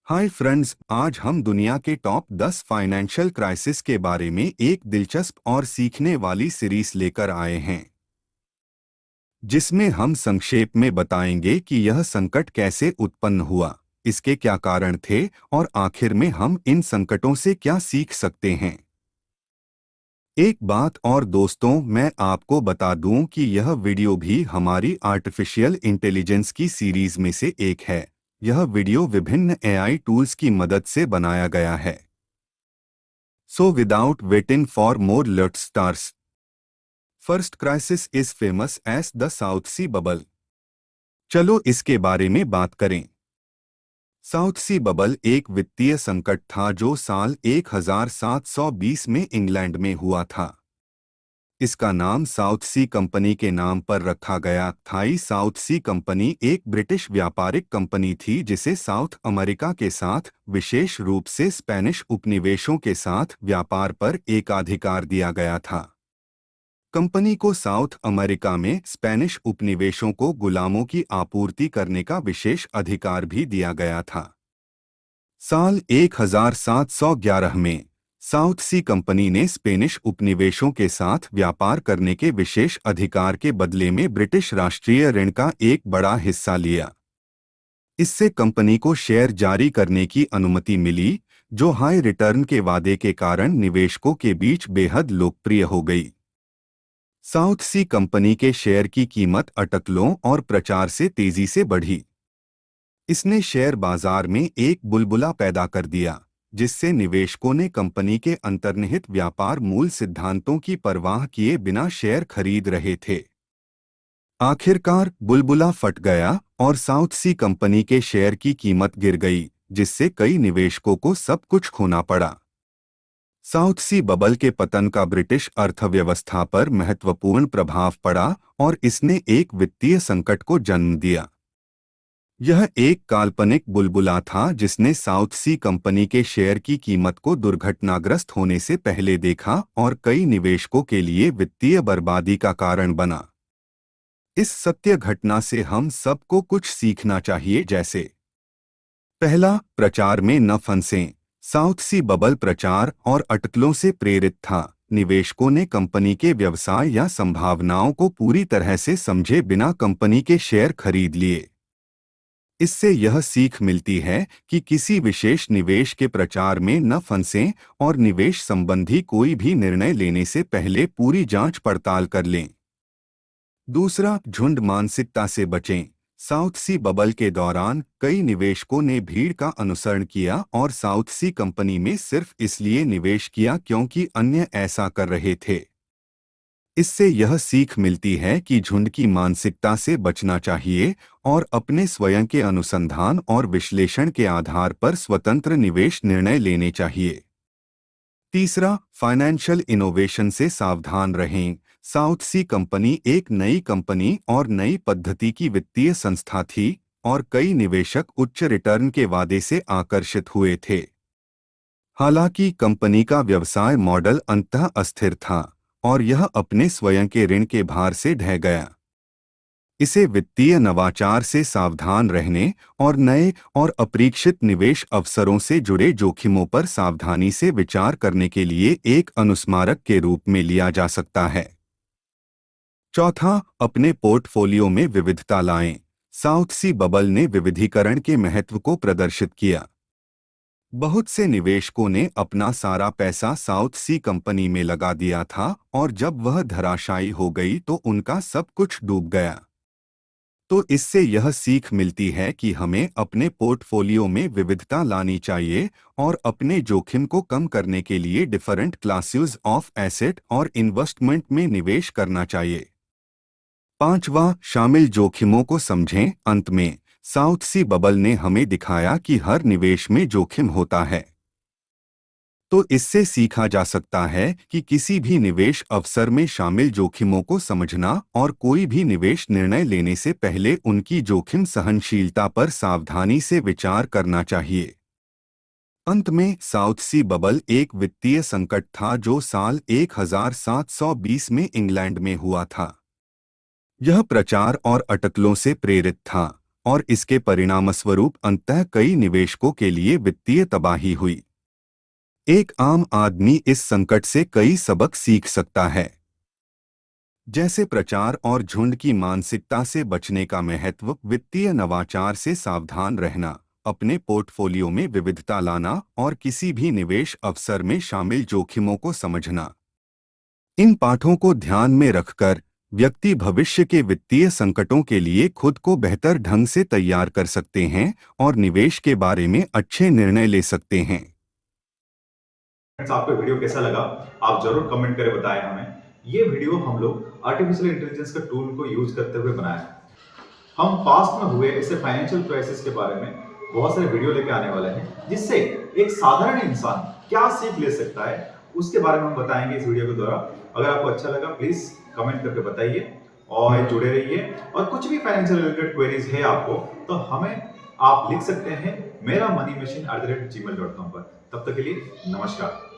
Hi friends, आज हम दुनिया के टॉप 10 फाइनेंशियल क्राइसिस के बारे में एक दिलचस्प और सीखने वाली सीरीज लेकर आए हैं, जिसमें हम संक्षेप में बताएंगे कि यह संकट कैसे उत्पन्न हुआ, इसके क्या कारण थे और आखिर में हम इन संकटों से क्या सीख सकते हैं। एक बात और दोस्तों, मैं आपको बता दूं कि यह वीडियो भी हमारी आर्टिफिशियल इंटेलिजेंस की सीरीज में से एक है। यह वीडियो विभिन्न एआई टूल्स की मदद से बनाया गया है। So without waiting for more, let's start. First crisis is famous as the South Sea Bubble. चलो इसके बारे में बात करें। साउथ सी बबल एक वित्तीय संकट था जो साल 1720 में इंग्लैंड में हुआ था। इसका नाम साउथ सी कंपनी के नाम पर रखा गया था। साउथ सी कंपनी एक ब्रिटिश व्यापारिक कंपनी थी जिसे साउथ अमेरिका के साथ, विशेष रूप से स्पेनिश उपनिवेशों के साथ व्यापार पर एकाधिकार दिया गया था। कंपनी को साउथ अमेरिका में स्पेनिश उपनिवेशों को गुलामों की आपूर्ति करने का विशेष अधिकार भी दिया गया था। साल 1711 में साउथ सी कंपनी ने स्पेनिश उपनिवेशों के साथ व्यापार करने के विशेष अधिकार के बदले में ब्रिटिश राष्ट्रीय ऋण का एक बड़ा हिस्सा लिया। इससे कंपनी को शेयर जारी करने की अनुमति मिली, जो हाई रिटर्न के वादे के कारण निवेशकों के बीच बेहद लोकप्रिय हो गई। साउथ सी कंपनी के शेयर की कीमत अटकलों और प्रचार से तेजी से बढ़ी। इसने शेयर बाजार में एक बुलबुला पैदा कर दिया, जिससे निवेशकों ने कंपनी के अंतर्निहित व्यापार मूल सिद्धांतों की परवाह किए बिना शेयर खरीद रहे थे। आखिरकार बुलबुला फट गया और साउथ सी कंपनी के शेयर की कीमत गिर गई, जिससे कई निवेशकों को सब कुछ खोना पड़ा। साउथ सी बबल के पतन का ब्रिटिश अर्थव्यवस्था पर महत्वपूर्ण प्रभाव पड़ा और इसने एक वित्तीय संकट को जन्म दिया। यह एक काल्पनिक बुलबुला था जिसने साउथ सी कंपनी के शेयर की कीमत को दुर्घटनाग्रस्त होने से पहले देखा और कई निवेशकों के लिए वित्तीय बर्बादी का कारण बना। इस सत्य घटना से हम सबको कुछ सीखना चाहिए, जैसे पहला, प्रचार में न फंसें। साउथ सी बबल प्रचार और अटकलों से प्रेरित था। निवेशकों ने कंपनी के व्यवसाय या संभावनाओं को पूरी तरह से समझे बिना कंपनी के शेयर खरीद लिए। इससे यह सीख मिलती है कि किसी विशेष निवेश के प्रचार में न फंसें और निवेश संबंधी कोई भी निर्णय लेने से पहले पूरी जांच पड़ताल कर लें। दूसरा, झुंड मानसिकता से बचें। साउथ सी बबल के दौरान कई निवेशकों ने भीड़ का अनुसरण किया और साउथ सी कंपनी में सिर्फ इसलिए निवेश किया क्योंकि अन्य ऐसा कर रहे थे। इससे यह सीख मिलती है कि झुंड की मानसिकता से बचना चाहिए और अपने स्वयं के अनुसंधान और विश्लेषण के आधार पर स्वतंत्र निवेश निर्णय लेने चाहिए। तीसरा, फाइनेंशियल इनोवेशन से सावधान रहें। साउथ सी कंपनी एक नई कंपनी और नई पद्धति की वित्तीय संस्था थी और कई निवेशक उच्च रिटर्न के वादे से आकर्षित हुए थे। हालांकि कंपनी का व्यवसाय मॉडल अंततः अस्थिर था और यह अपने स्वयं के ऋण के भार से ढह गया। इसे वित्तीय नवाचार से सावधान रहने और नए और अप्रत्याशित निवेश अवसरों से जुड़े जोखिमों पर सावधानी से विचार करने के लिए एक अनुस्मारक के रूप में लिया जा सकता है। चौथा, अपने पोर्टफोलियो में विविधता लाएं। साउथ सी बबल ने विविधीकरण के महत्व को प्रदर्शित किया। बहुत से निवेशकों ने अपना सारा पैसा साउथ सी कंपनी में लगा दिया था और जब वह धराशायी हो गई तो उनका सब कुछ डूब गया। तो इससे यह सीख मिलती है कि हमें अपने पोर्टफोलियो में विविधता लानी चाहिए और अपने जोखिम को कम करने के लिए डिफरेंट क्लासेस ऑफ एसेट और इन्वेस्टमेंट में निवेश करना चाहिए। पांचवा, शामिल जोखिमों को समझें। अंत में साउथ सी बबल ने हमें दिखाया कि हर निवेश में जोखिम होता है। तो इससे सीखा जा सकता है कि किसी भी निवेश अवसर में शामिल जोखिमों को समझना और कोई भी निवेश निर्णय लेने से पहले उनकी जोखिम सहनशीलता पर सावधानी से विचार करना चाहिए। अंत में साउथ सी बबल एक वित्तीय संकट था जो साल 1720 में इंग्लैंड में हुआ था। यह प्रचार और अटकलों से प्रेरित था और इसके परिणामस्वरूप अंततः कई निवेशकों के लिए वित्तीय तबाही हुई। एक आम आदमी इस संकट से कई सबक सीख सकता है, जैसे प्रचार और झुंड की मानसिकता से बचने का महत्व, वित्तीय नवाचार से सावधान रहना, अपने पोर्टफोलियो में विविधता लाना और किसी भी निवेश अवसर में शामिल जोखिमों को समझना। इन पाठों को ध्यान में रखकर व्यक्ति भविष्य के वित्तीय संकटों के लिए खुद को बेहतर ढंग से तैयार कर सकते हैं और निवेश के बारे में अच्छे निर्णय ले सकते हैं। आपको वीडियो कैसा लगा आप जरूर कमेंट करके बताएं हमें। ये वीडियो हम लोग आर्टिफिशियल इंटेलिजेंस का टूल को यूज करते हुए बनाया है। हम पास्ट में हुए ऐसे फाइनेंशियल क्राइसिस के बारे में बहुत सारे वीडियो लेके आने वाले हैं, जिससे एक साधारण इंसान क्या सीख ले सकता है उसके बारे में हम बताएंगे इस वीडियो के द्वारा। अगर आपको अच्छा लगा प्लीज कमेंट करके बताइए और जुड़े रहिए। और कुछ भी फाइनेंशियल रिलेटेड क्वेरीज है आपको तो हमें आप लिख सकते हैं मेरा मनी मशीन @gmail.com पर। तब तक के लिए नमस्कार।